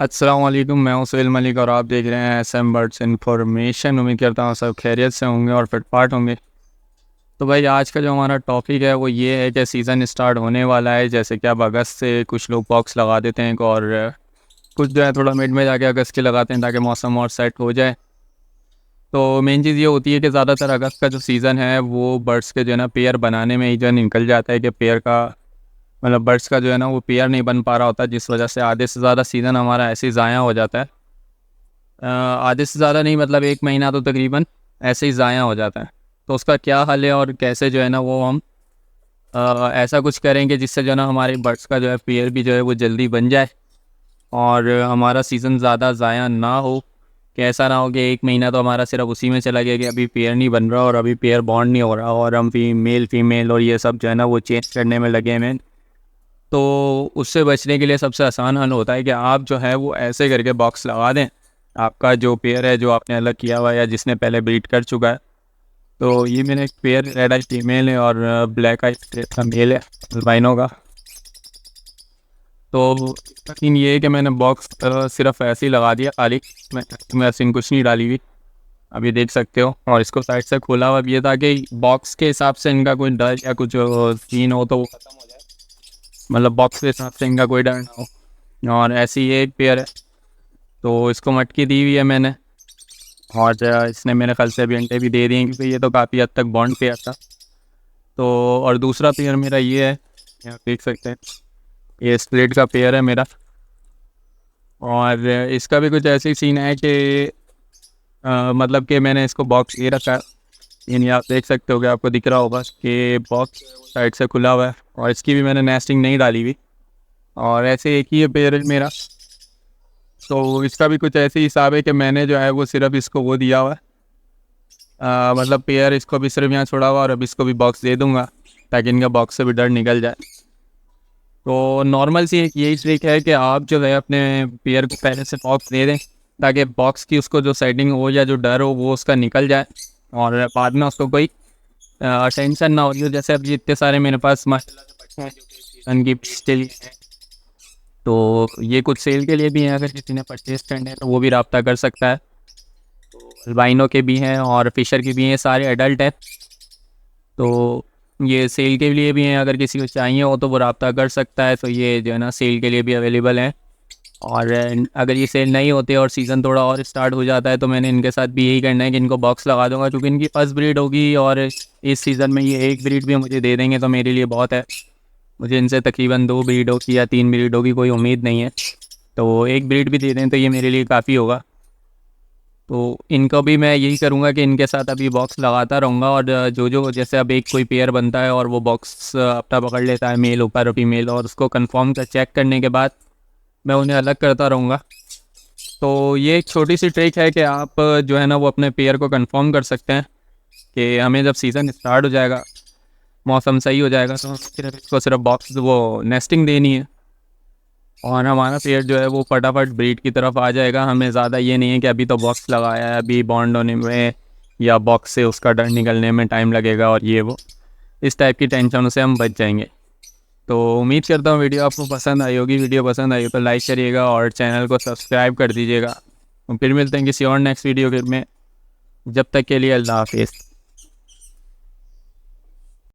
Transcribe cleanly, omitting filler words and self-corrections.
अस्सलाम वालेकुम, मैं हूं सुहेल मलिक और आप देख रहे हैं एसएम बर्ड्स इन्फॉर्मेशन। उम्मीद करता हूं सब खैरियत से होंगे और फिटफाट होंगे। तो भाई आज का जो हमारा टॉपिक है वो ये है कि सीज़न स्टार्ट होने वाला है। जैसे कि अब अगस्त से कुछ लोग बॉक्स लगा देते हैं और कुछ जो है थोड़ा मिड में जाके अगस्त के लगाते हैं ताकि मौसम और सेट हो जाए। तो मेन चीज़ ये होती है कि ज़्यादातर अगस्त का जो सीज़न है वो बर्ड्स के जो है ना पेयर बनाने में ही जो है निकल जाता है कि पेयर का मतलब बर्ड्स का जो है ना वो पेयर नहीं बन पा रहा होता, जिस वजह से आधे से ज़्यादा सीज़न हमारा ऐसे ही ज़ाया हो जाता है। आधे से ज़्यादा नहीं मतलब 1 महीना तो तकरीबन ऐसे ही ज़ाया हो जाता है। तो उसका क्या हल है और कैसे जो है ना वो हम ऐसा कुछ करेंगे जिससे जो है ना हमारे बर्ड्स का जो है पेयर भी जो है वो जल्दी बन जाए और हमारा सीज़न ज़्यादा ज़ाया ना हो। कि ऐसा ना हो कि 1 महीना तो हमारा सिर्फ उसी में चला गया कि अभी पेयर नहीं बन रहा और अभी पेयर बॉन्ड नहीं हो रहा और हम मेल फीमेल और ये सब जो है ना वो चेंज करने में लगे हैं। तो उससे बचने के लिए सबसे आसान हल होता है कि आप जो है वो ऐसे करके बॉक्स लगा दें। आपका जो पेयर है जो आपने अलग किया हुआ है या जिसने पहले ब्रीड कर चुका है, तो ये मेरा एक पेयर रेड आई फीमेल है और ब्लैक आई का मेल है अल्बाइनो का। तो सीन ये है कि मैंने बॉक्स सिर्फ ऐसे ही लगा दिया खाली, मैं सीन कुछ नहीं डाली हुई। अभी देख सकते हो और इसको साइड से खोला हुआ भी है ताकि बॉक्स के हिसाब से इनका कोई डर या कुछ सीन हो तो वो ख़त्म हो जाए। मतलब बॉक्स के हिसाब से इनका कोई डर ना हो। और ऐसी ये एक पेयर है, तो इसको मटकी दी हुई है मैंने और इसने मेरे ख्याल से अभी अंडे भी दे दिए हैं क्योंकि ये तो काफ़ी हद तक बॉन्ड पेयर था। तो और दूसरा पेयर मेरा ये है, आप देख सकते हैं ये स्प्लिट का पेयर है मेरा। और इसका भी कुछ ऐसे ही सीन है कि मतलब कि मैंने इसको बॉक्स ये रखा है, यानी आप देख सकते हो कि आपको दिख रहा होगा कि बॉक्स साइड से खुला हुआ है और इसकी भी मैंने नेस्टिंग नहीं डाली हुई और ऐसे एक ही पेयर है मेरा। तो इसका भी कुछ ऐसे हिसाब है कि मैंने जो है वो सिर्फ इसको वो दिया हुआ है, मतलब पेयर इसको भी सिर्फ यहाँ छोड़ा हुआ और अब इसको भी बॉक्स दे दूंगा ताकि इनका बॉक्स से भी डर निकल जाए। तो नॉर्मल सी एक यही ट्रिक है कि आप जो है अपने पेयर को पहले से बॉक्स दे दें ताकि बॉक्स की उसको जो सेटिंग हो या जो डर हो वो उसका निकल जाए और बाद में उसको कोई टेंशन ना हो। जैसे अभी इतने सारे मेरे पास माशाल्लाह से पट्टे हैं जो कि सीजन की के लिए हैं। तो ये कुछ सेल के लिए भी हैं, अगर किसी ने परचेज करने हैं तो वो भी रब्ता कर सकता है। तो अल्बाइनो के भी हैं और फिशर के भी हैं, सारे एडल्ट हैं। तो ये सेल के लिए भी हैं, अगर किसी को चाहिए हो तो वो रब्ता कर सकता है। तो ये जो है ना सेल के लिए भी अवेलेबल हैं। और अगर ये सेल नहीं होते और सीज़न थोड़ा और स्टार्ट हो जाता है तो मैंने इनके साथ भी यही करना है कि इनको बॉक्स लगा दूंगा क्योंकि इनकी फर्स्ट ब्रीड होगी और इस सीज़न में ये एक ब्रीड भी मुझे दे देंगे तो मेरे लिए बहुत है। मुझे इनसे तकरीबन 2 ब्रीडों की या 3 ब्रीडों की कोई उम्मीद नहीं है, तो एक ब्रीड भी दे दें तो ये मेरे लिए काफ़ी होगा। तो इनको भी मैं यही करूँगा कि इनके साथ अभी बॉक्स लगाता रहूँगा और जो जो जैसे अब एक कोई पेयर बनता है और वो बॉक्स अपना पकड़ लेता है मेल ऊपर और फीमेल और उसको कंफर्म कर चेक करने के बाद मैं उन्हें अलग करता रहूँगा। तो ये एक छोटी सी ट्रिक है कि आप जो है ना वो अपने पेयर को कंफर्म कर सकते हैं कि हमें जब सीज़न स्टार्ट हो जाएगा, मौसम सही हो जाएगा तो सिर्फ इसको सिर्फ बॉक्स वो नेस्टिंग देनी है और हमारा पेड़ जो है वो फटाफट ब्रीड की तरफ आ जाएगा। हमें ज़्यादा ये नहीं है कि अभी तो बॉक्स लगाया है, अभी बॉन्ड होने में या बॉक्स से उसका डर निकलने में टाइम लगेगा और ये वो इस टाइप की टेंशनों से हम बच जाएंगे। तो उम्मीद करता हूँ वीडियो आपको पसंद आई होगी। वीडियो पसंद आई हो तो लाइक करिएगा और चैनल को सब्सक्राइब कर दीजिएगा। फिर मिलते हैं किसी और नेक्स्ट वीडियो में, जब तक के लिए अल्लाह हाफिज़।